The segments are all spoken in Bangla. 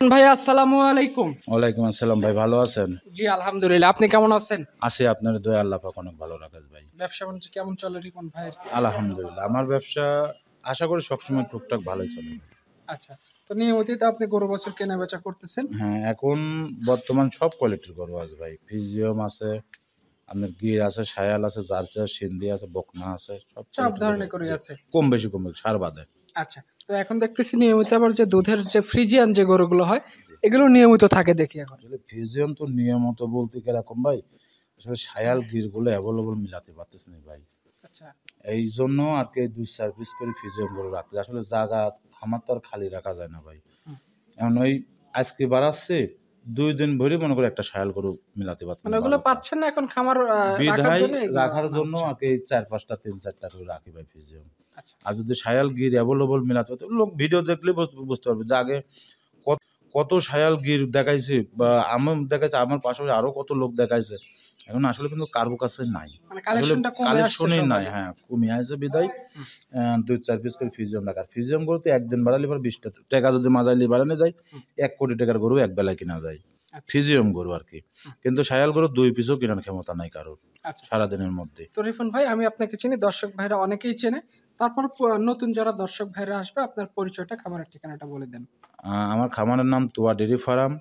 ভাই আসসালামু আলাইকুম। ওয়ালাইকুম আসসালাম ভাই, ভালো আছেন? জি আলহামদুলিল্লাহ, আপনি কেমন আছেন? আছি, আপনার দয়া আল্লাহ পাক অনেক ভালো রাখেন ভাই। ব্যবসা বাণিজ্য কেমন চলে রিপন ভাইয়ের? আলহামদুলিল্লাহ, আমার ব্যবসা আশা করি সবসময় টুকটাক ভালোই চলে। আচ্ছা, তো নিয়মিত আপনি গরু বছর কেনা বেচা করতেছেন? হ্যাঁ, এখন বর্তমান সব কোয়ালিটির গরু আছে ভাই। ফিজিয়াম আছে, আপনার গির আছে, শায়াল আছে, জার্সি আছে, সিন্ধি আছে, বকনা আছে, সব সব কোয়ালিটির ধরনের গরু গরুই আছে। আছে। কম বেশি সার বাদে। আচ্ছা, তো এখন দেখতেছি নিয়মিত আবার যে দুধের যে ফ্রিজিয়ান যে গরুগুলো হয় এগুলো নিয়মিত থাকে দেখি এখন। আসলে ফিজিয়াম তো নিয়মিত বলতে কিরকম ভাই, আসলে শায়াল গিরগুলো অ্যাভেলেবল মিলাতে পারতেছে না ভাই। আচ্ছা, এই জন্য আর কি দুই সার্ভিস করে ফিজিয়াম গরু রাখতে, আসলে জায়গা খামার তো আর খালি রাখা যায় না ভাই। এখন ওই আজকে বাড়াচ্ছে 2 দিন ভরে মনে করে একটা শায়াল গরু মিলাতে পারতেন মানে ওগুলো পাচ্ছেন না এখন খামার রাখার বিধায় জন্য এগুলো রাখার আনা জন্য হচ্ছে। আর কি 4-5টা 3-4টা করে রাখি ভাই ফিজিয়াম। আচ্ছা, আর যদি শায়াল গির অ্যাভেলেবল মিলাতে হতো, লোক ভিডিও দেখলে বুঝতে পারবে যে আগে কত কত শায়াল গির দেখাইছে, বা আমার দেখাইছে, আমার পাশাপাশি আরো কত লোক দেখাইছে। এখন আসলে কিন্তু কারো কাছে নাই, মানে আসলে কালেকশনটা কমে আসছে কালেকশনই নাই। সবার। হ্যাঁ, কমে আসছে বিদায় 2-4 পিস করে ফিজিয়াম রাখা। ফিজিয়াম গরু তো একদিন বাড়ালে পর 20 টাকা যদি মাজাইলে বাড়ানো যায়, 1 কোটি টাকার গরু এক বেলায় কিনা যায়। আচ্ছা, ফিজিয়াম গরু আর কি। কিন্তু শায়াল গরু 2 পিসও কেনার ক্ষমতা নাই কারোর আচ্ছা। সারাদিনের মধ্যে। তো রিপন ভাই আমি আপনাকে চিনি, দর্শক ভাইরা অনেকেই চেনে। তারপর নতুন যারা দর্শক ভাইরা আসবে আপনার পরিচয়টা, খামারের ঠিকানাটা বলে দেন। আমার খামারের নাম তোয়া ডেরি ফার্ম।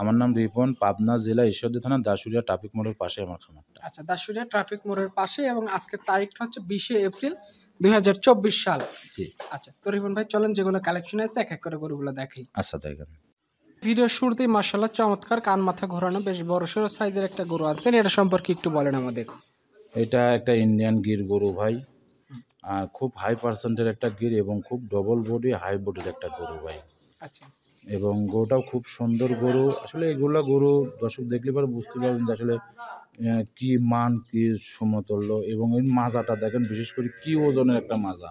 আমার নাম রিপন, পাবনা জেলা ঈশ্বরদী থানা দাসুরিয়া ট্রাফিক মোড়ের পাশে আমার খামারটা। আচ্ছা, দাসুরিয়া ট্রাফিক মোড়ের পাশে, এবং আজকের তারিখটা হচ্ছে 20শে এপ্রিল 2024 সাল। জি, আচ্ছা, তো রিপন ভাই চলেন যেগুলো কালেকশন আছে এক এক করে গরুগুলো দেখাই। আচ্ছা দেখেন। ভিডিও শুরুতেই মাশাআল্লাহ চমৎকার কান মাথা ঘোরানো বেশ বড়সড় সাইজের একটা গরু আনছেন, এটা সম্পর্কে একটু বলেন আমাদের। এটা একটা ইন্ডিয়ান গির গরু ভাই, আর খুব হাই পার্সেন্টের একটা গির এবং খুব ডবল বডি হাই বডির একটা গরু ভাই। আচ্ছা, এবং গরুটাও খুব সুন্দর গরু। আসলে এগুলা গরু দর্শক দেখলে পরে বুঝতে পারবেন যে আসলে কি মান, কি সমতুল্য, এবং এই মাজাটা দেখেন, বিশেষ করে কি ওজনের একটা মাজা,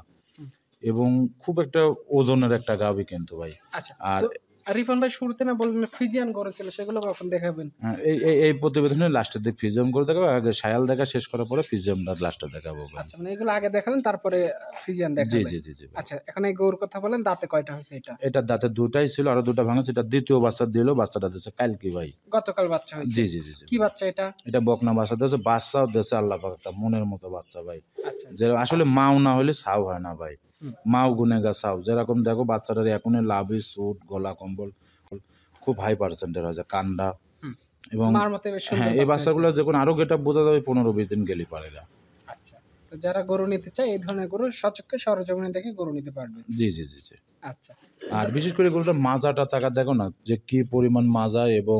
এবং খুব একটা ওজনের একটা গাভী কিন্তু ভাই। আচ্ছা। আর তো রিপন ভাই শুরুতে না বললেন ফ্রিজিয়ান গরু ছিল, সেগুলো কখন দেখাবেন? এই এই এই প্রতিবেদনে লাস্টের দিকে ফিজিয়াম করে দেখাবো, আগে শায়াল দেখা শেষ করার পরে ফিজিয়ামটা লাস্টে দেখাবো ভাই। আচ্ছা, মানে এগুলো আগে দেখালেন তারপরে ফ্রিজিয়ান জি দেখাবেন। জি জি জি ভাই। আচ্ছা, এখন এই গরুর কথা বলেন, দাঁতে কয়টা হয়েছে এটা? এটার দাঁতে দুটাই ছিল, আরো দুটা ভাঙা, সেটা দ্বিতীয় বাচ্চা দিল, বাচ্চাটা দিচ্ছে কালকে ভাই। গতকাল বাচ্চা হয়েছে? জি জি জি জি কি ভাই। বাচ্চা এটা? এটা বকনা বাচ্চা দিয়েছে, বাচ্চাও দিয়েছে আল্লাহ পাক একটা মনের মতো বাচ্চা ভাই। আচ্ছা, যে আসলে মাও না হলে ছাও হয় না ভাই। হুম। মাও গুনেগা ছাও, যেরকম দেখো বাচ্চাটার এখনই লাভি স্যুট গলা কম্বল খুব হাই পার্সেন্টের হয়েছে, কান্ডা। হুম। এবং মার মতে বেশ সুন্দর হ্যাঁ, এই বাচ্চা হয়েছে। বাচ্চাগুলো যখন আরো গেট আপ বোঝা যাবে 15-20 দিন গেলে পারে না। আচ্ছা, তো যারা গরু নিতে চায় এই ধরনের গরু সচক্ষে সরজমিনে দেখে গরু নিতে পারবে। জি জি জি জি। আচ্ছা, আর বিশেষ করে গরুটার মাজাটা টাকা দেখো না, যে কি পরিমাণ মাজা, এবং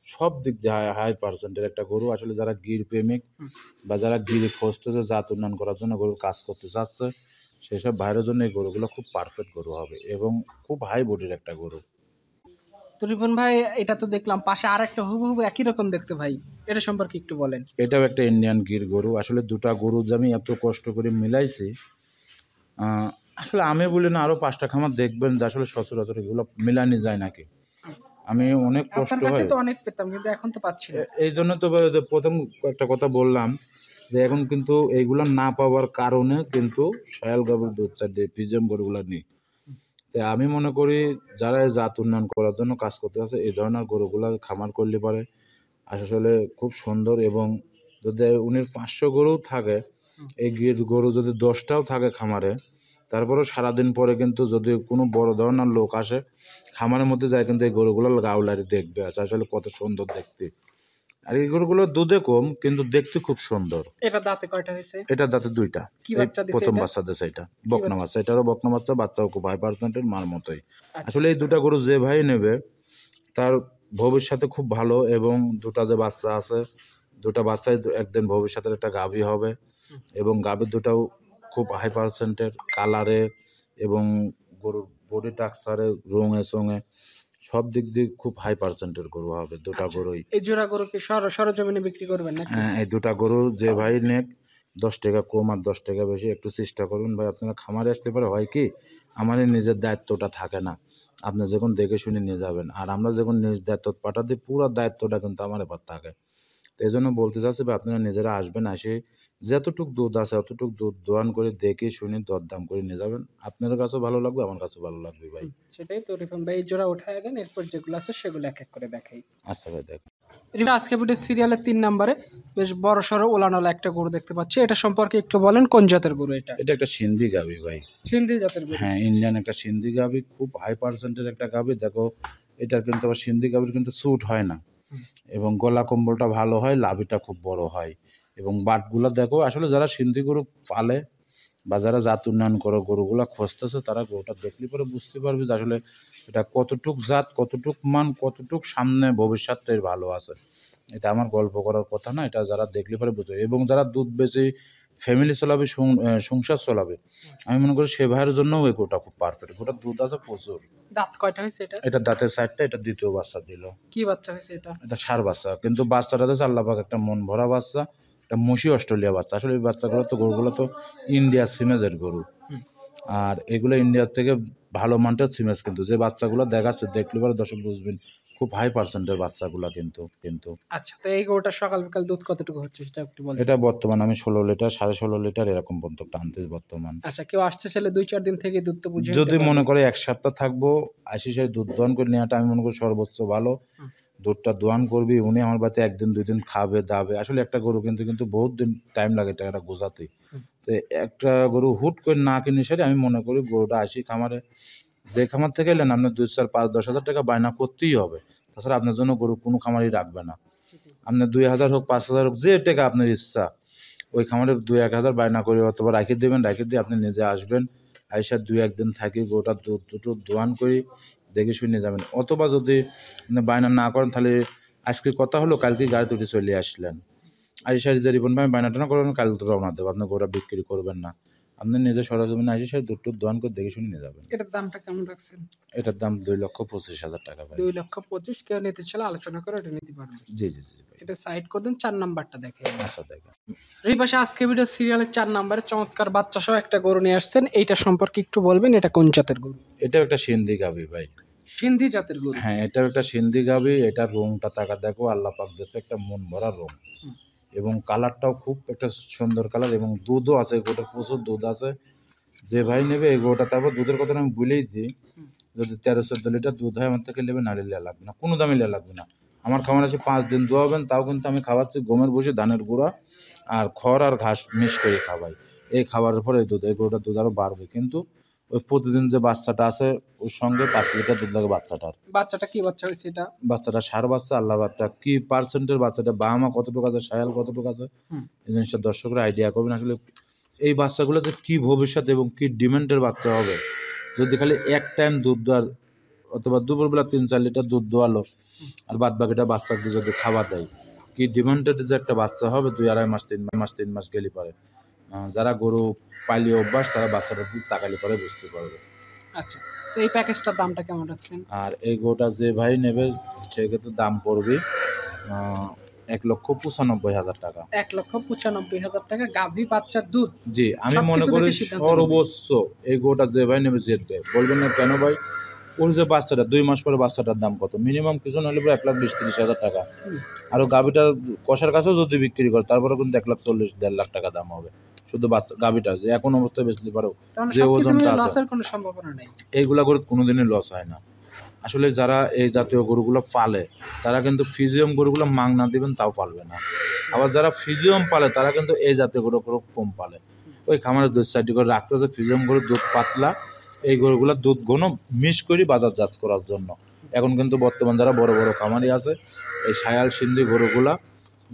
সব দিক দিয়ে হাই হাই পার্সেন্টের একটা গরু। আসলে যারা গির প্রেমিক বা যারা গির খুঁজতেছে, জাত উন্নয়ন করার জন্য গরুর কাজ করতে চাচ্ছে, সেসব ভাইয়ের জন্য এই গরুগুলো খুব পারফেক্ট গরু হবে, এবং খুব হাই বডির একটা গরু। তো রিপন ভাই এটা তো দেখলাম পাশে আর একটা হুবহু একই রকম দেখতে ভাই, এটা সম্পর্কে একটু বলেন। এটাও একটা ইন্ডিয়ান গির গরু। আসলে দুটা গরু যে আমি এত কষ্ট করে মিলাইছি, আসলে আমি বলি না, আরো 5টা খামার দেখবেন যে আসলে সচরাচর এগুলো মিলানি যায় নাকি। আমি অনেক কষ্ট আপনার কাছে হয়, তো অনেক পেতাম কিন্তু এখন তো পাচ্ছি না। এই জন্য তো ভাই ওই যে প্রথম একটা কথা বললাম, যে এখন কিন্তু এইগুলো না পাওয়ার কারণে কিন্তু শায়াল গরুর দুধ চারটে ফিজিয়াম গরুগুলো নেই। তাই আমি মনে করি যারা এই জাত উন্নয়ন করার জন্য কাজ করতে আছে, এই ধরনের গরুগুলা খামার করলে পারে আসলে খুব সুন্দর। এবং যদি উনি 500 গরু থাকে, এই গরু যদি 10টাও থাকে খামারে, তারপরেও সারাদিন পরে কিন্তু যদি কোনো বড় ধরনের লোক আসে খামারের মধ্যে যায়, কিন্তু এই গরুগুলো গাউলারি দেখবে আচ্ছা আসলে কত সুন্দর দেখতে। আর এই গরুগুলো দুধে কম কিন্তু দেখতে খুব সুন্দর। এটা দাঁতে কয়টা হয়েছে? এটা দাঁতে 2টা। কি এই বাচ্চা দিছে প্রথম এটা? বাচ্চা দিয়েছে, এটা কি বকনা বাচ্চা? বাচ্চা, এটারও বকনা বাচ্চা, বাচ্চাও খুব হাই পার্সেন্টের মার মতোই। আচ্ছা, আসলে এই দুটা গরু যে ভাই নেবে তার ভবিষ্যতে খুব ভালো, এবং দুটা যে বাচ্চা আছে, দুটা বাচ্চাই একদিন ভবিষ্যতের একটা গাভী হবে, এবং গাভীর দুটাও খুব হাই পার্সেন্টের কালারে, এবং গরুর বডি টাক্সারে, রঙে চঙে সব দিক দিয়ে খুব হাই পার্সেন্টের গরু হবে দুটা আচ্ছা। গরুই। এই জোড়া গরু কি সরজমিনে বিক্রি করবেন নাকি? হ্যাঁ, এই দুটা গরু যে ভাই নেক, 10 টাকা কম আর 10 টাকা বেশি একটু চেষ্টা করবেন ভাই। আপনারা খামারে আসলে পরে হয় কি, আমাদের নিজের দায়িত্বটা থাকে না, আপনি যখন দেখে শুনে নিয়ে যাবেন, আর আমরা যখন নিজ দায়িত্ব পাঠাতে পুরো দায়িত্বটা কিন্তু আমার এবার থাকে। তো এই জন্য বলতে চাচ্ছি ভাই, আপনারা নিজেরা আসবেন, এসে যতটুক দুধ আছে অতটুক দুধ দোয়ান করে দেখে শুনে দরদাম করে নিয়ে যাবেন। আপনার কাছেও ভালো লাগবে, আমার কাছেও ভালো লাগবে ভাই। সেটাই তো রিপন ভাই, এই জোড়া উঠায় দেন, এরপর যেগুলো আছে সেগুলো এক এক করে দেখাই। আচ্ছা ভাই, দেখ রিপন, আজকে ভিডিও সিরিয়ালের 3 নম্বরে বেশ বড় সড়ো ওলানওয়ালা একটা গরু দেখতে পাচ্ছি, এটা সম্পর্কে একটু বলেন, কোন জাতের গরু এটা? এটা একটা সিন্ধি গাভী ভাই। সিন্ধি জাতের গরু? হ্যাঁ, ইন্ডিয়ান একটা সিন্ধি গাভী, খুব হাই পার্সেন্টের একটা গাভী। দেখো এটার কিন্তু আবার সিন্ধি গাভীর কিন্তু স্যুট হয় না, এবং গলা কম্বলটা ভালো হয়, লাভিটা খুব বড় হয়, এবং বাটগুলো দেখো। আসলে যারা সিন্ধি গরু পালে বা যারা জাত উন্নয়ন করে গরুগুলা খুঁজতেছে, তারা গরুটা দেখলে পরে বুঝতে পারবে যে আসলে এটা কতটুক জাত, কতটুক মান, কতটুক সামনে ভবিষ্যৎটা এর ভালো আছে। এটা আমার গল্প করার কথা না, এটা যারা দেখলে পরে বুঝবে। এবং যারা দুধ বেশি ফ্যামিলি চালাবে, সংসার চালাবে, আমি মনে করি সে ভাইয়ের জন্য ওই গরুটা খুব পারফেক্ট। গরুটার দুধ আছে প্রচুর। দাঁত কয়টা হয়েছে এটা? এটা দাঁতের সাইডটা, এটা দ্বিতীয় বাচ্চা দিল। কি বাচ্চা হয়েছে এটা? এটা ষাঁড় বাচ্চা, কিন্তু বাচ্চাটা তো আল্লাহ পাক একটা মন ভরা বাচ্চা, একটা মসি অস্ট্রেলিয়া বাচ্চা। আসলে এই বাচ্চাগুলো তো, গরুগুলো তো ইন্ডিয়া সিমেজের গরু, আর এগুলো ইন্ডিয়ার থেকে ভালো মানটার সিমেজ। কিন্তু যে বাচ্চাগুলো দেখাচ্ছে, দেখলে পরে দর্শক বুঝবেন খুব হাই পার্সেন্টের বাচ্চাগুলো কিন্তু। আচ্ছা, তো এই গরুটা সকাল বিকাল দুধ কতটুকু হচ্ছে সেটা একটু বলেন। এটা বর্তমান আমি 16 লিটার 16.5 লিটার এরকম পর্যন্ত টানতেছি বর্তমান। আচ্ছা, কেউ আসতে চাইলে 2-4 দিন থেকে দুধ তো বুঝে যদি মনে করে এক সপ্তাহ থাকবো, আসি সেই দুধ দোয়ান করে নেওয়াটা আমি মনে করি সর্বোচ্চ ভালো। দুধটা দোয়ান করবি, উনি আমার বাড়িতে 1-2 দিন খাবে দাবে। আসলে একটা গরু কিন্তু বহুত দিন টাইম লাগে টাকাটা গোছাতে। তো একটা গরু হুট করে না কিনে সেটা আমি মনে করি গরুটা আসি খামারে, যে খামার থেকে এলেন আপনার 2, 4, 5, 10 হাজার টাকা বায়না করতেই হবে। তাছাড়া আপনার জন্য গরু কোনো খামারই রাখবে না। আপনার 2,000 হোক, 5,000 হোক, যে টাকা আপনার ইচ্ছা, ওই খামারে 2-1 হাজার বায়না করে অথবা রাখি দেবেন, রাখি দিয়ে আপনি নিজে আসবেন, আইসা 2-1 দিন থাকি গরুটা দুধ দুটো দোয়ান করি দেখে শুনে যাবেন। অথবা যদি বায়না না করেন, তাহলে আজকে কথা হলো, কালকে গাড়িতে উঠে চলে আসলেন, আইসা যে রিপন ভাই বায়নাটা না করবেন, কাল তো রওনা দেবো, আপনি গরুটা বিক্রি করবেন না, আপনি নিজে সরজমিনে আসে সেই দুধ দোয়ান করে দেখে শুনে নিয়ে যাবেন। এটার দামটা কেমন রাখছেন? এটার দাম 2,25,000 টাকা ভাই। 2,25,000। কেউ নিতে চাইলে আলোচনা করে এটা নিতে পারবে। জি জি জি ভাই। এটা সাইড করে দিন, 4 নাম্বারটা দেখে। আচ্ছা, দেখেন এই পাশে আজকে ভিডিও সিরিয়ালের 4 নাম্বারে চমৎকার বাচ্চা সহ একটা গরু নিয়ে আসছেন, এইটা সম্পর্কে একটু বলবেন, এটা কোন জাতের গরু? এটাও একটা সিন্ধি গাভী ভাই। সিন্ধি জাতের গরু? হ্যাঁ, এটাও একটা সিন্ধি গাভী। এটার রংটা তাকা দেখো, আল্লাহ পাক দিয়েছে একটা মন ভরা রং, এবং কালারটাও খুব একটা সুন্দর কালার, এবং দুধও আছে, গোটা প্রচুর দুধ আছে। যে ভাই নেবে এই গোটা, তারপর দুধের কথা আমি বলেই দিই, যদি 13-14 লিটার দুধ হয় আমার থেকে নেবে, নাহলে লেয়া লাগবে না, কোনো দামই লেয়া লাগবে না। আমার খামার আছে 5 দিন দোয়াবেন, তাও কিন্তু আমি খাওয়াচ্ছি গমের বসে ধানের গুঁড়া আর খড় আর ঘাস মিক্স করে খাওয়াই। এই খাবারের পরে এই দুধ, এই গরুটার দুধ আরও বাড়বে। কিন্তু ওই প্রতিদিন যে বাচ্চাটা আছে ওর সঙ্গে 5 লিটার দুধ লাগে বাচ্চাটার। বাচ্চাটা কি বাচ্চা হয়েছে এটা? বাচ্চাটা ষাঁড় বাচ্চা, আল্লাহ বাচ্চা কি পার্সেন্টের বাচ্চাটা, বাবা কতটুকু আছে, সায়াল কতটুকু আছে, এই জিনিসটা দর্শকরা আইডিয়া করবেন। আসলে এই বাচ্চাগুলোতে কি ভবিষ্যৎ এবং কি ডিমান্ডের বাচ্চা হবে। যদি খালি এক টাইম দুধ দেওয়ার, অথবা দুপুরবেলা 3-4 লিটার দুধ দোয়ালো, আর বাদ বাকিটা বাচ্চাকে যদি খাবার দেয়, কি ডিমান্ডেড যে একটা বাচ্চা হবে 2-2.5 মাস 3 মাস গেলে পারে। যারা গরু পালিয়ে অভ্যাস, তারা বাচ্চাটার দিক তাকালে পরে বুঝতে পারবে। আচ্ছা, তো এই প্যাকেজটার দামটা কেমন রাখছেন? আর এই গরুটা যে ভাই নেবে সেক্ষেত্রে দাম পড়বে 1,95,000 টাকা। 1,95,000 টাকা গাভী বাচ্চার দুধ? জি, আমি মনে করি সর্বোচ্চ এই গরুটা যে ভাই নেবে জিতবে। বলবেন না কেন ভাই, ওর যে বাচ্চাটা 2 মাস পরে বাচ্চাটার দাম কত, মিনিমাম কিছু না হলে 1,20,000-1,30,000 টাকা। আর গাভীটা কষার কাছেও যদি বিক্রি করে, তারপরে কিন্তু 1,40,000-1.5 লাখ টাকা দাম হবে শুধু বাচ্চা গাভীটা, যে এখন অবস্থায় বেচতে পারো, যে ওজনটা আছে। লসের কোনো সম্ভাবনা নেই? এইগুলা গরু কোনোদিনই লস হয় না। আসলে যারা এই জাতীয় গরুগুলো পালে, তারা কিন্তু ফিজিয়াম গরুগুলো মাংনা দিবেন তাও পালবে না। আবার যারা ফিজিয়াম পালে, তারা কিন্তু এই জাতীয় গরু কম পালে। ওই খামারে দুধ সাইডি করে রাখতে হচ্ছে, ফিজিয়াম গরুর দুধ পাতলা, এই গরুগুলোর দুধ ঘন মিশ করি বাজারজাত করার জন্য। এখন কিন্তু বর্তমান যারা বড় বড় খামারি আছে, এই সায়াল সিন্ধি গরুগুলা,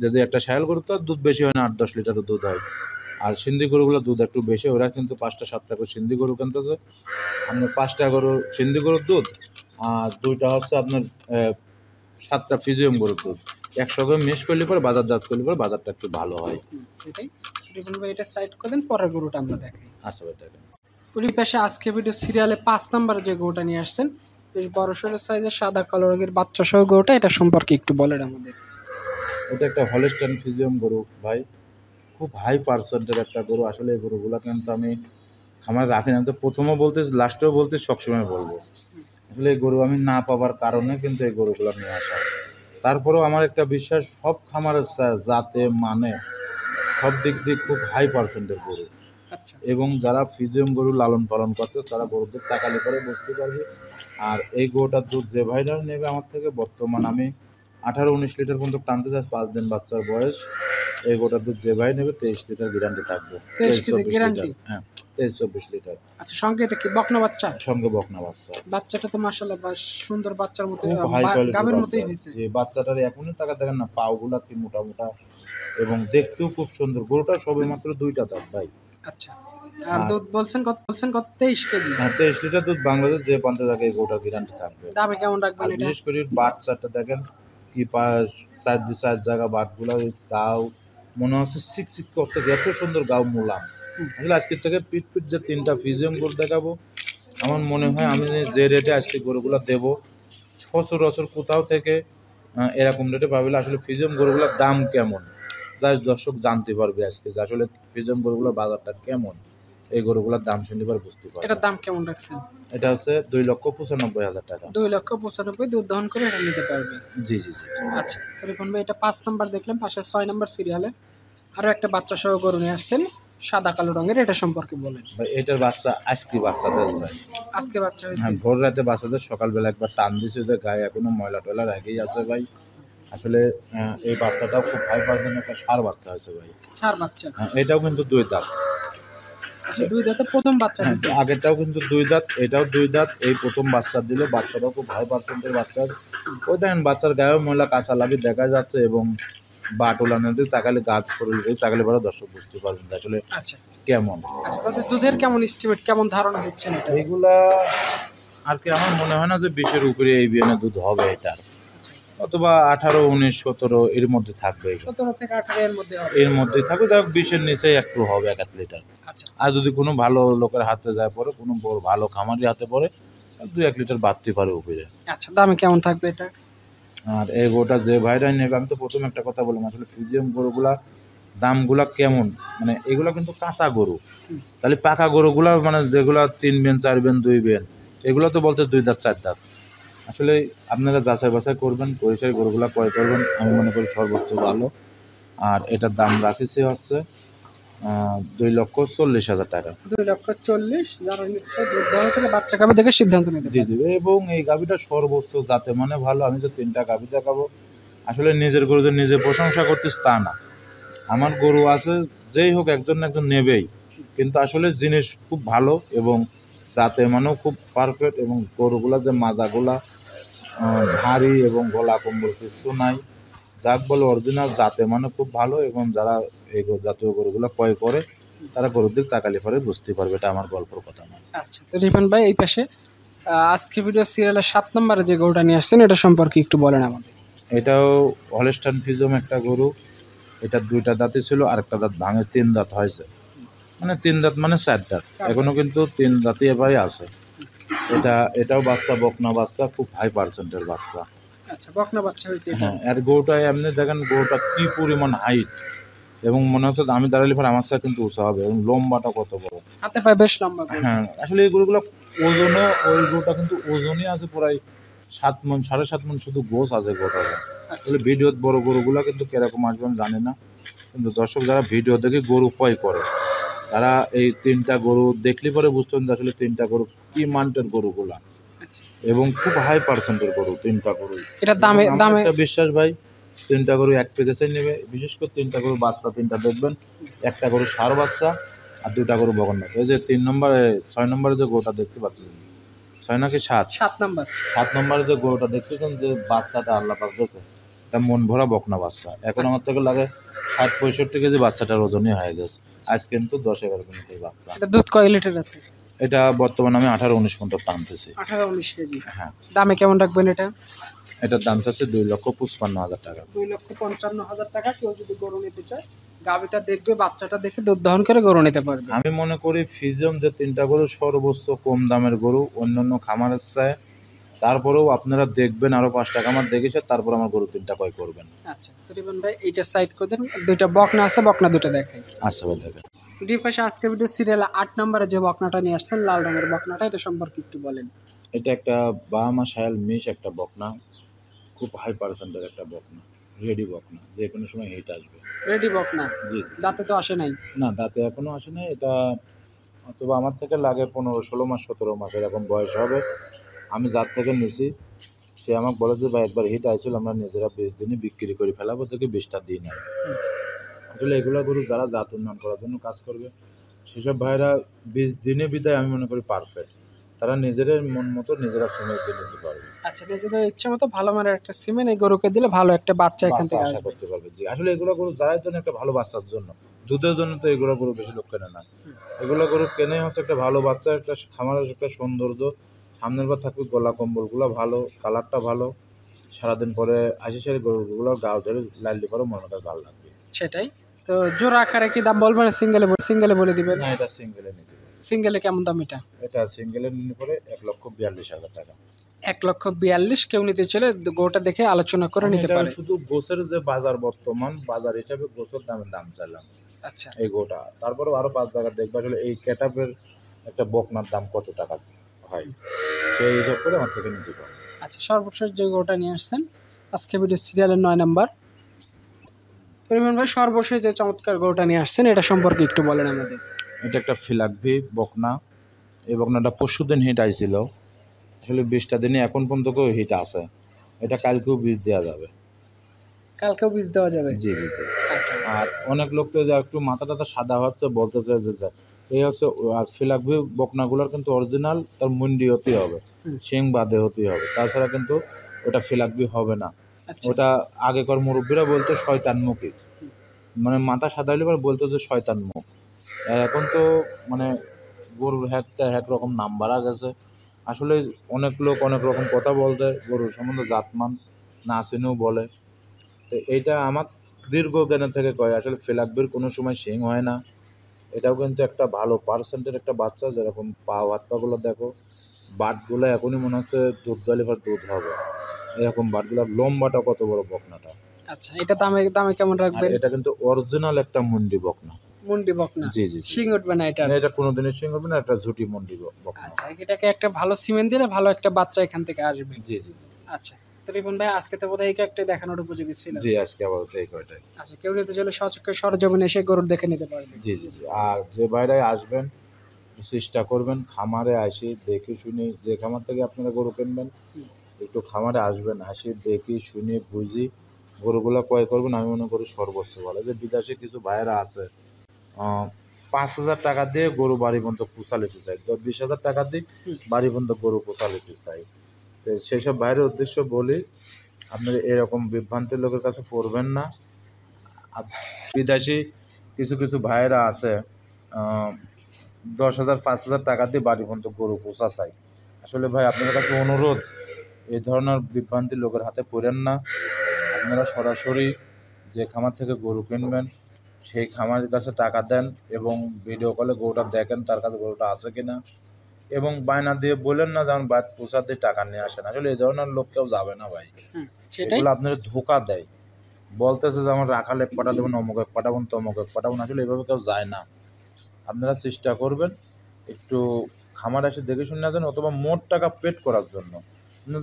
যদি একটা সায়াল গরু, তো দুধ বেশি হয় না, 8-10 লিটার দুধ হয়। আর সিন্ধি গরুগুলো দুধ একটু বেশি, ওরা কিন্তু 5টা-7টা করে সিন্ধি গরু কিনতেছে। আপনার 5টা গরু সিন্ধি গরুর দুধ, আর 2টা হচ্ছে আপনার 7টা ফিজিয়াম গরুর দুধ, একসঙ্গে মিক্স করলে পরে বাজারজাত করলে পরে বাজারটা একটু ভালো হয়। সেটাই রিপন ভাই, এটা সাইড করে দেন, পরের গরুটা আমরা দেখাই। আচ্ছা ভাই, দেখেন ওই পাশে আজকে ভিডিও সিরিয়ালে 5 নাম্বারে যে গরুটা নিয়ে আসছেন, বেশ বড় সড়ো সাইজের সাদা কালো রঙের বাচ্চা সহ গরুটা, এটা সম্পর্কে একটু বলেন আমাদের। এটা একটা হলস্টাইন ফিজিয়াম গরু ভাই, খুব হাই পার্সেন্টের একটা গরু। আসলে এই গরুগুলো কিন্তু আমি খামারে রাখি না, তো প্রথমও বলতে লাস্টেও বলতে সবসময় বলবো, আসলে এই গরু আমি না পাওয়ার কারণে কিন্তু এই গরুগুলো নিয়ে আসা। তারপরেও আমার একটা বিশ্বাস, সব খামারের জাতে মানে সব দিক দিয়ে খুব হাই পার্সেন্টের গরু, আচ্ছা এবং যারা ফিজিয়াম গরু লালন পালন করতে তারা গরুদের তাকালি করে বুঝতে পারবে। আর এই গরুটার দুধ যে ভাইরা নেবে আমার থেকে, বর্তমান আমি 18-19 লিটার পর্যন্ত টানতে চাই, 5 দিন বাচ্চার বয়স। এই গরুটার দুধ যে ভাই নেবে 23 লিটার গ্যারান্টি থাকবে। 23 কেজি 23-24 গ্যারান্টি। লিটার, হ্যাঁ 23-24 লিটার। আচ্ছা, সঙ্গে এটা কি বকনা বাচ্চা? সঙ্গে বকনা বাচ্চা। বাচ্চাটা তো মাশাআল্লাহ বেশ সুন্দর, বাচ্চার মতো খুব হাই কোয়ালিটির গাবের বাচ্চা। মতোই হয়েছে। যে বাচ্চাটার এখনই টাকা দেখেন না, পাগুলা কি মোটা মোটা এবং দেখতেও খুব সুন্দর। গরুটা সবে মাত্র 2টা দাঁত ভাই। আচ্ছা, আর দুধ বলছেন কত 23 কেজি। হ্যাঁ 23 লিটার দুধ বাংলাদেশ যে প্রান্তে থাকে এই গরুটার গ্যারান্টি থাকবে। দামে কেমন রাখবেন আর এটা? বিশেষ করে বাচ্চাটা দেখেন কি চার জায়গা বাটগুলো, গাও মনে হচ্ছে সিক করতে, এত সুন্দর গাও মোলাম। আসলে আজকের থেকে পিট যে 3টা ফিজিয়াম গরু দেখাবো, আমার মনে হয় আমি যে রেটে আজকে গরুগুলো দেবো সচরাচর কোথাও থেকে এরকম রেটে পাবে। আসলে ফিজিয়াম গরুগুলোর দাম কেমন যা দর্শক জানতে পারবে আজকে, যে আসলে ফিজিয়াম গরুগুলোর বাজারটা কেমন, এই গরুগুলোর দাম শুনতে পারে বুঝতে পারবে। এটার দাম কেমন রাখছেন? এটা হচ্ছে 2,95,000 টাকা। 2,95,000 দুধ দহন করে এটা নিতে পারবে। জি জি জি। আচ্ছা, রিপন ভাই এটা 5 নাম্বার দেখলাম, পাশে 6 নাম্বার সিরিয়ালে আরো একটা বাচ্চা সহ গরু নিয়ে আসছেন সাদা কালো রঙের, এটা সম্পর্কে বলেন। ভাই এটার বাচ্চা আজকে বাচ্চাদের ভাই, আজকে বাচ্চা হয়েছে? হ্যাঁ ভোর রাতে বাচ্চাদের সকালবেলা একবার টান দিছে, যে গায়ে এখনো ময়লা টয়লা রেখেই আছে ভাই। আসলে এই বাচ্চাটাও খুব হাই পার্সেন্ট একটা ষাঁড় বাচ্চা হয়েছে ভাই। ষাঁড় বাচ্চা? হ্যাঁ এটাও কিন্তু 2 দাঁত। আচ্ছা, 2 দাঁতে প্রথম বাচ্চা হ্যাঁ দিয়েছে? আগেরটাও কিন্তু 2 দাঁত, এটাও 2 দাঁত। এই প্রথম বাচ্চা দিল, বাচ্চাটাও খুব হাই পার্সেন্টের বাচ্চা। ওই দেখেন বাচ্চার গায়েও ময়লা কাঁচা লাগে দেখা যাচ্ছে, এবং বাটুলানো দিয়ে তাকালে গাছ শরীর তাকালে পরে দর্শক বুঝতে পারবেন যে আসলে আচ্ছা কেমন। আচ্ছা, তাদের দুধের কেমন এস্টিমেট, কেমন ধারণা দিচ্ছেন এটা? এইগুলা আর কি আমার মনে হয় না যে 20-এর উপরে এই বিয়ানে দুধ হবে এটার, অথবা 18, 19, 17 এর মধ্যে থাকবে। 17 থেকে 18 এর মধ্যে হবে। এর মধ্যেই থাকবে, যাই হোক 20-এর নিচে একটু হবে 1 লিটার। আচ্ছা আর যদি কোনো ভালো লোকের হাতে যায় পরে, কোনো বড় ভালো খামারি হাতে পড়ে, 2-1 লিটার বাড়তে পারে উপরে। আচ্ছা, দামে কেমন থাকবে এটা? আর এই গরুটা যে ভাইরাই নেবে, আমি তো প্রথমে একটা কথা বললাম, আসলে ফিজিয়াম গরুগুলা দামগুলা কেমন, মানে এগুলা কিন্তু কাঁচা গরু। তাহলে পাকা গরুগুলা মানে যেগুলা 3 বেন 4 বেন 2 বেন, এগুলো তো বলতে 2 দাঁত 4 দাঁত। আসলে আপনারা যাচাই বাছাই করবেন, পরিচয় গরুগুলা ক্রয় করবেন, আমি মনে করি সর্বোচ্চ ভালো। আর এটার দাম রাখিছি হচ্ছে 2,40,000 টাকা। 2,40,000, যারা নিচ্ছে দুধ দহন করে বাচ্চা গাবে দেখে সিদ্ধান্ত নিতে জি পারে। জি, এবং এই গাভিটা সর্বোচ্চ জাতে মানে ভালো। আমি যে 3টা গাভি দেখাবো, আসলে নিজের গরুদের নিজে প্রশংসা করতেছি তা না, আমার গরু আছে যেই হোক একজন না একজন নেবেই, কিন্তু আসলে জিনিস খুব ভালো এবং জাতে মানেও খুব পারফেক্ট, এবং গরুগুলা যে মাজাগুলা ভারী এবং গলা কম্বল কিছু নাই, যাক বলে অরিজিনাল জাতে মানে খুব ভালো। এবং যারা এই জাতীয় গরুগুলা ক্রয় করে তারা গরুর দিক তাকালি পরে বুঝতে পারবে, এটা আমার গল্পের কথা না। আচ্ছা, তো রিপন ভাই এই পাশে আজকে ভিডিও সিরিয়ালের 7 নম্বরে যে গরুটা নিয়ে আসছেন এটা সম্পর্কে একটু বলেন আমাদের। এটাও হলস্টাইন ফ্রিজিয়ান একটা গরু। এটা 2টা দাঁতই ছিল, আর একটা দাঁত ভাঙে 3 দাঁত হয়েছে, মানে 3 দাঁত মানে 4 দাঁত, এখনো কিন্তু 3 দাঁতই ভাই আছে। এটাও বাচ্চা, বকনা বাচ্চা, খুব হাই পার্সেন্টের বাচ্চা। আচ্ছা, বকনা বাচ্চা হয়েছে এটা? হ্যাঁ, আর গরুটা এমনি দেখেন গরুটা কি পরিমাণ হাইট, এবং মনে হচ্ছে আমি দাঁড়ালে পরে আমার সাথে কিন্তু উঁচা হবে, এবং লম্বাটা কত বড়, হাতে পায়ে বেশ লম্বা গরু। হ্যাঁ আসলে এই গরুগুলো ওজনও, ওই গরুটা কিন্তু ওজনই আছে প্রায় 7 মণ 7.5 মণ শুধু গোছ আছে গরুটা। আসলে ভিডিওত বড় গরুগুলা কিন্তু কিরকম আসবে আমি জানি না, কিন্তু দর্শক যারা ভিডিও দেখে গরু ক্রয় করে তারা এই 3টা গরু দেখলে পরে বুঝতেন যে আসলে 3টা গরু কি মানটের গরুগুলা, আচ্ছা, এবং খুব হাই পার্সেন্টের গরু 3টা গরু। এটা দামে একটা বিশ্বাস ভাই, 3টা গরু এক প্যাকেজে নেবে, বিশেষ করে 3টা গরু বাচ্চা 3টা দেখবেন, একটা গরু ষাঁড় বাচ্চা আর 2টা গরু বকন বাচ্চা। এই যে 3 নম্বরে 6 নম্বরে যে গরুটা দেখতে পাচ্ছেন, 6 নাকি 7 নাম্বার 7 নম্বরে যে গরুটা দেখতেছেন, যে বাচ্চাটা আল্লাহ পাক দিয়েছে, এটা মন ভরা বকনা বাচ্চা। এখন আমার থেকে লাগে 60-65 কেজি বাচ্চাটার ওজনই হয়ে গেছে, আজ কিন্তু 10-11 কেজি বাচ্চা। এটা দুধ কয় লিটার আছে? এটা বর্তমানে আমি 18-19 পর্যন্ত টানতেছি। 18-19 কেজি। হ্যাঁ, দামে কেমন রাখবেন এটা? এটার দাম চাচ্ছে 2,55,000 টাকা। 2,55,000 টাকা। কেউ যদি গরু নিতে চায়, গাভিটা দেখবে, বাচ্চাটা দেখে দুধ দহন করে গরু নিতে পারবে। আমি মনে করি ফিজিয়াম যে 3টা গরু সর্বোচ্চ কম দামের গরু অন্যান্য খামারের চায়, তারপরেও আপনারা দেখবেন আরো 5টা খামার দেখেছে, তারপর আমার গরু 3টা ক্রয় করবেন। আচ্ছা, তো রিপন ভাই এইটা সাইড করে দেন, 2টা বকনা আছে, বকনা 2টা দেখাই। আচ্ছা ভাই দেখেন, দুই পাশে আজকে ভিডিও সিরিয়াল 8 নম্বরে যে বকনাটা নিয়ে আসছেন লাল রঙের বকনাটা, এটা সম্পর্কে একটু বলেন। এটা একটা বাহামা শায়াল মিশ একটা বকনা, খুব হাই পার্সেন্টের একটা বকনা, রেডি বকনা, যে কোনো সময় হিট আসবে। রেডি বক না, জি দাঁতে তো আসে নাই। না, দাঁতে এখনো আসে না। এটা অথবা আমার থেকে লাগে 15-16 মাস 17 মাস এরকম বয়স হবে। আমি যার থেকে নিছি সে আমাকে বলে যে ভাই একবার হিট আইছিল, আমরা নিজেরা 20 দিনে বিক্রি করে ফেলাবো, থেকে 20টা দিই নাই। আসলে এগুলো গরু যারা জাত উন্নয়ন করার জন্য কাজ করবে সেসব ভাইরা 20 দিনে বিদায় আমি মনে করি পারফেক্ট। তারা নিজেদের মন মতো নিজেরা সিমেন্ট দিয়ে নিতে পারবে। আচ্ছা, নিজেদের ইচ্ছা মতো ভালো মানের একটা সিমেন্ট এই গরুকে দিলে ভালো একটা বাচ্চা এখান বাচ্চা থেকে আশা আসবে। করতে পারবে। জি, আসলে এগুলো গরু যারার জন্য একটা ভালো বাচ্চার জন্য, দুধের জন্য তো এগুলো গরু বেশি লোক কেনে না। এগুলো গরু কেনে হচ্ছে একটা ভালো বাচ্চা, একটা খামারের একটা সৌন্দর্য, সামনের বার থাকবে গলা কম্বলগুলো ভালো, কালারটা ভালো, সারাদিন পরে আশি সারি গরুগুলো গাও ধরে লাইল পরে মনটা ভালো লাগবে। সেটাই তো। জোড়া আকারে কি দাম বলবেন? সিঙ্গেলে বলে দিবেন। না, এটা সিঙ্গেলে নিতে পারবে। সিঙ্গেলে কেমন দাম এটা? এটা সিঙ্গেলে নিলে পরে 1,42,000 টাকা। 1,42,000 কেউ নিতে চলে গরুটা দেখে আলোচনা করে নিতে এটা পারে। শুধু গোছের যে বাজার, বর্তমান বাজার হিসাবে গোছের দাম চাইলাম আচ্ছা, এই গোটা, তারপরে আরো 5 টাকা দেখবে আসলে এই ক্যাটাপের একটা বকনার দাম কত টাকা হয়, সেই হিসাব করে আমার থেকে নিতে পারবে। আচ্ছা, সর্বশেষ যে গরুটা নিয়ে আসছেন আজকে ভিডিও সিরিয়ালের 9 নাম্বার, পরিমাণ ভাই সর্বশেষ যে চমৎকার গরুটা নিয়ে আসছেন এটা সম্পর্কে একটু বলেন আমাদের। এটা একটা ফিলাকভি বকনা। এই বকনাটা পরশুদিন হিট আইছিল, আসলে 20টা দিনে এখন পর্যন্ত হিট আছে। এটা কালকেও বীজ দেওয়া যাবে। কালকেও বীজ দেওয়া যাবে? জি জি জি। আচ্ছা, আর অনেক লোক তো একটু মাথা টাথা সাদা হচ্ছে বলতেছে যে এই হচ্ছে ফিলাকভি বকনাগুলোর কিন্তু অরিজিনাল তার মুন্ডি হতেই হবে, শিং বাদে হতেই হবে, তাছাড়া কিন্তু ওটা ফিলাকভি হবে না। আচ্ছা, ওটা আগেকার মুরব্বীরা বলতো শয়তান মুখী, মানে মাথা সাদা হলে পরে বলতো যে শয়তান মুখ। আর এখন তো মানে গরুর এক রকম নাম বাড়া গেছে। আসলে অনেক লোক অনেক রকম কথা বলতে, গরুর সম্বন্ধে জাতমান না চিনেও বলে। তো এইটা আমার দীর্ঘ জ্ঞানের থেকে কয়, আসলে ফিলাকভির কোনো সময় শিং হয় না। এটাও কিন্তু একটা ভালো পার্সেন্টের একটা বাচ্চা, যেরকম পা হাত পাগুলো দেখো, বাটগুলো এখনই মনে হচ্ছে দুধ দলে বা দুধ হবে এরকম বাটগুলো, লম্বাটা কত বড় বকনাটা। আচ্ছা, এটা দামে কেমন আর রাখবেন? এটা কিন্তু অরিজিনাল একটা মুন্ডি বকনা। মুন্ডি বকনা? জি জি জি। শিং উঠবে না এটা? এটা কোনোদিনই শিং হবে না, একটা ঝুটি মুন্ডি বকনা। আচ্ছা, এটাকে একটা ভালো সিমেন্ট দিলে ভালো একটা বাচ্চা এখান থেকে আসবে। জি জি। আচ্ছা, তো রিপন ভাই আজকে তো বোধহয় এই একটা দেখানোর উপযোগী ছিল। জি, আজকে আবার এই কয়টাই। আচ্ছা, কেউ নিতে চাইলে সচক্ষে সরজমিনে এসে গরু দেখে নিতে পারবে। জি জি জি। আর যে বাইরে আসবেন চেষ্টা করবেন খামারে আসি দেখে শুনে, যে খামার থেকে আপনারা গরু কিনবেন একটু খামারে আসবেন, আসি দেখি শুনে বুঝি গরুগুলো ক্রয় করবেন। আমি মনে করি সর্বোচ্চ ভালো। যে বিদেশে কিছু ভাইয়েরা আছে 5,000 টাকা দিয়ে গরু বাড়ি পর্যন্ত পোষা নিতে চাই, 20,000 টাকা দিয়ে বাড়ি পর্যন্ত গরু পোষা নিতে চাই। তো সেই সব বাইরের উদ্দেশ্য বলি, আপনারা এরকম বিভ্রান্তির লোকের কাছে পড়বেন না। বিদেশি কিছু কিছু ভাইয়েরা আছে 10,000 5,000 টাকা দিয়ে বাড়ি পর্যন্ত গরু পোষা চাই। আসলে ভাই আপনাদের কাছে অনুরোধ, এই ধরনের বিভ্রান্তির লোকের হাতে পড়েন না। আপনারা সরাসরি যে খামার থেকে গরু কিনবেন সেই খামারের কাছে টাকা দেন এবং ভিডিও কলে গরুটা দেখেন তার কাছে গরুটা আছে কিনা, এবং বায়না দিয়ে বলেন না যেমন বাদ পোষা দিয়ে টাকা নিয়ে আসেন। আসলে এই ধরনের লোক কেউ যাবে না ভাই। সেটাই। এগুলো আপনাদের ধোঁকা দেয়, বলতেছে যে আমার রাখালে পাঠাবেন, অমুক এক পাঠাবেন, তমুক এক পাঠাবেন। আসলে এভাবে কেউ যায় না। আপনারা চেষ্টা করবেন একটু খামার এসে দেখে শুনে আসেন, অথবা মোট টাকা পেড করার জন্য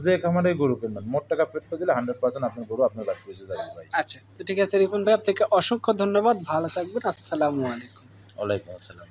যে খামারে গরু কিনবেন মোট টাকা পেড করে দিলে 100% আপনার গরু আপনার বাড়ি পৌঁছে যাবে ভাই। আচ্ছা, তো ঠিক আছে রিপন ভাই, আপনাকে অসংখ্য ধন্যবাদ, ভালো থাকবেন। আসসালামু আলাইকুম। ওয়ালাইকুম আসসালাম।